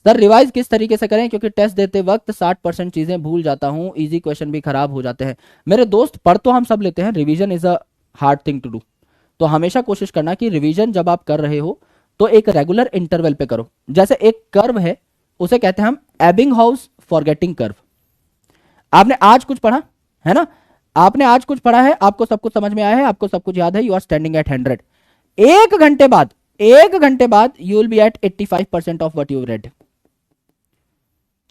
Sir revise किस तरीके से करें, क्योंकि टेस्ट देते वक्त 60% चीजें भूल जाता हूं, इजी क्वेश्चन भी खराब हो जाते हैं। मेरे दोस्त पढ़ तो हम सब लेते हैं, revision is a hard thing to do. तो हमेशा कोशिश करना कि रिवीजन जब आप कर रहे हो तो एक रेगुलर इंटरवल पे करो। जैसे एक कर्व है, उसे कहते हैं हम एबिंग हाउस फॉरगेटिंग कर्व। आपने आज कुछ पढ़ा है ना, आपने आज कुछ पढ़ा है, आपको सब कुछ समझ में आया है, आपको सब कुछ याद है, यू आर स्टैंडिंग एट 100। एक घंटे बाद you will be at 85% of what you read.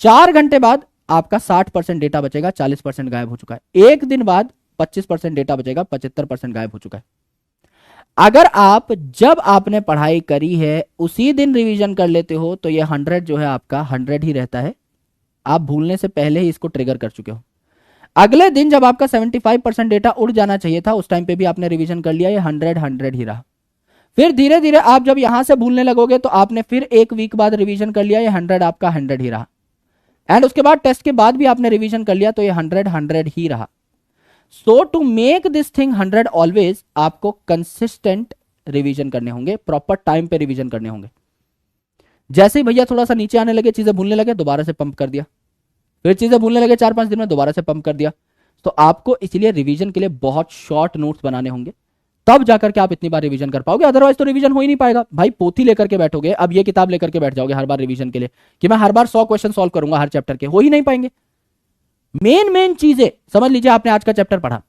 4 घंटे बाद आपका 60% डेटा बचेगा, 40% गायब हो चुका है। एक दिन बाद 25% डेटा बचेगा, 75% गायब हो चुका है। अगर आप जब आपने पढ़ाई करी है उसी दिन रिवीजन कर लेते हो तो ये 100 जो है आपका 100 ही रहता है। आप भूलने से पहले ही इसको ट्रिगर कर चुके हो। अगले दिन जब आपका 75% डेटा उड़ जाना चाहिए था, उस टाइम पे भी आपने रिवीजन कर लिया, ये 100 ही रहा। फिर धीरे धीरे आप जब यहां से भूलने लगोगे तो आपने फिर एक वीक बाद रिवीजन कर लिया, ये 100 आपका 100 ही रहा। एंड उसके बाद टेस्ट के बाद भी आपने रिवीजन कर लिया तो ये 100 ही रहा। So to make this thing 100 always, आपको कंसिस्टेंट रिवीजन करने होंगे, प्रॉपर टाइम पे रिवीजन करने होंगे। जैसे ही भैया थोड़ा सा नीचे आने लगे, चीजें भूलने लगे, दोबारा से पंप कर दिया, फिर चीजें भूलने लगे 4-5 दिन में, दोबारा से पंप कर दिया। तो आपको इसलिए रिवीजन के लिए बहुत शॉर्ट नोट्स बनाने होंगे, तब जाकर के आप इतनी बार रिवीजन कर पाओगे। अदरवाइज तो रिवीजन हो ही नहीं पाएगा भाई। पोथी लेकर के बैठोगे, अब ये किताब लेकर के बैठ जाओगे हर बार रिवीजन के लिए कि मैं हर बार 100 क्वेश्चन सॉल्व करूंगा हर चैप्टर के, हो ही नहीं पाएंगे। मेन चीजें समझ लीजिए, आपने आज का चैप्टर पढ़ा,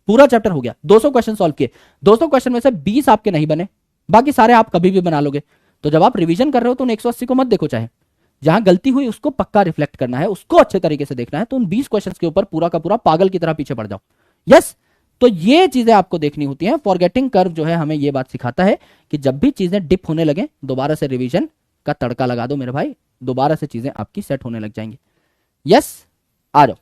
पूरा चैप्टर हो गया, 200 क्वेश्चन सॉल्व किए, 200 क्वेश्चन में से 20 आपके नहीं बने, बाकी सारे आप कभी भी बना लोगे। तो जब आप रिवीजन कर रहे हो तो उन 180 को मत देखो, चाहे जहां गलती हुई उसको पक्का रिफ्लेक्ट करना है, उसको अच्छे तरीके से देखना है। तो उन 20 क्वेश्चन के ऊपर पूरा का पूरा पागल की तरह पीछे पड़ जाओ। यस, तो ये चीजें आपको देखनी होती हैं। फॉरगेटिंग कर्व जो है हमें ये बात सिखाता है कि जब भी चीजें डिप होने लगे, दोबारा से रिवीजन का तड़का लगा दो मेरे भाई, दोबारा से चीजें आपकी सेट होने लग जाएंगी। यस, आ जाओ।